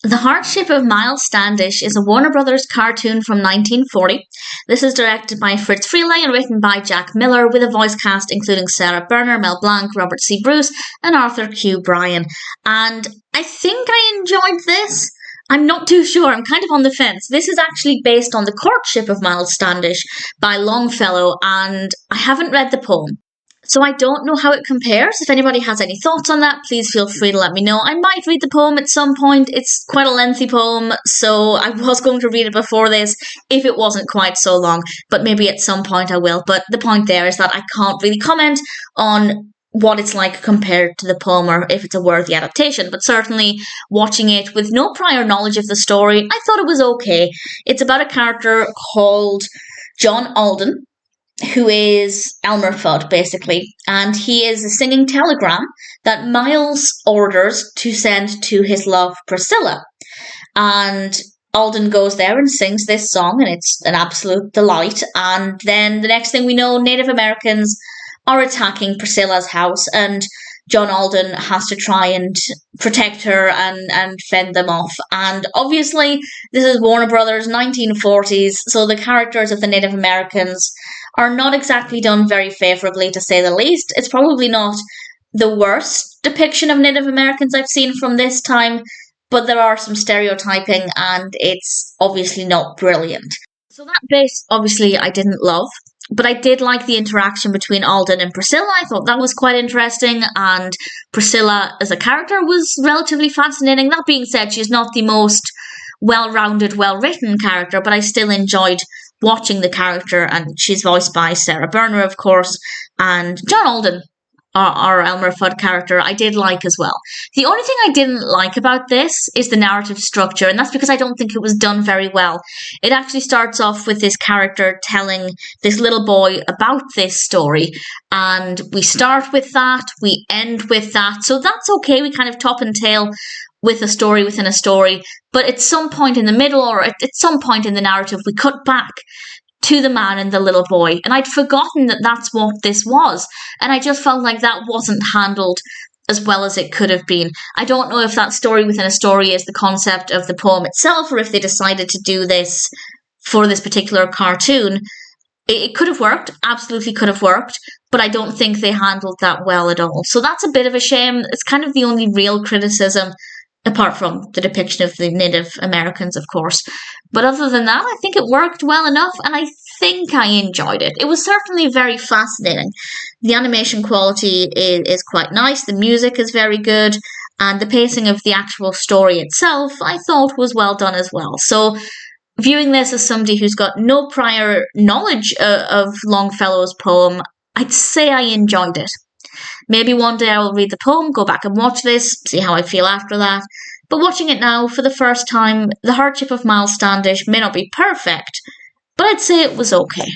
The Hardship of Miles Standish is a Warner Brothers cartoon from 1940. This is directed by Friz Freleng and written by Jack Miller, with a voice cast including Sara Berner, Mel Blanc, Robert C. Bruce, and Arthur Q. Bryan. And I think I enjoyed this. I'm not too sure. I'm kind of on the fence. This is actually based on The Courtship of Miles Standish by Longfellow, and I haven't read the poem. So I don't know how it compares. If anybody has any thoughts on that, please feel free to let me know. I might read the poem at some point. It's quite a lengthy poem, so I was going to read it before this if it wasn't quite so long, but maybe at some point I will. But the point there is that I can't really comment on what it's like compared to the poem or if it's a worthy adaptation, but certainly watching it with no prior knowledge of the story, I thought it was okay. It's about a character called John Alden, who is Elmer Fudd, basically, and he is a singing telegram that Miles orders to send to his love, Priscilla. And Alden goes there and sings this song, and it's an absolute delight. And then the next thing we know, Native Americans are attacking Priscilla's house, and John Alden has to try and protect her and fend them off. And obviously, this is Warner Brothers, 1940s, so the characters of the Native Americans are not exactly done very favourably, to say the least. It's probably not the worst depiction of Native Americans I've seen from this time, but there are some stereotyping, and it's obviously not brilliant. So that bit, obviously, I didn't love. But I did like the interaction between Alden and Priscilla. I thought that was quite interesting, and Priscilla as a character was relatively fascinating. That being said, she's not the most well-rounded, well-written character, but I still enjoyed watching the character, and she's voiced by Sara Berner, of course, and John Alden, our Elmer Fudd character, I did like as well. The only thing I didn't like about this is the narrative structure, and that's because I don't think it was done very well. It actually starts off with this character telling this little boy about this story, and we start with that, we end with that, so that's okay. We kind of top and tail with a story within a story, but at some point in the middle or at some point in the narrative, we cut back to the man and the little boy, and I'd forgotten that that's what this was, and I just felt like that wasn't handled as well as it could have been. I don't know if that story within a story is the concept of the poem itself, or if they decided to do this for this particular cartoon. It could have worked, absolutely could have worked, but I don't think they handled that well at all. So that's a bit of a shame. It's kind of the only real criticism, apart from the depiction of the Native Americans, of course. But other than that, I think it worked well enough, and I think I enjoyed it. It was certainly very fascinating. The animation quality is quite nice, the music is very good, and the pacing of the actual story itself, I thought, was well done as well. So, viewing this as somebody who's got no prior knowledge of Longfellow's poem, I'd say I enjoyed it. Maybe one day I will read the poem, go back and watch this, see how I feel after that. But watching it now for the first time, The Hardship of Miles Standish may not be perfect, but I'd say it was okay.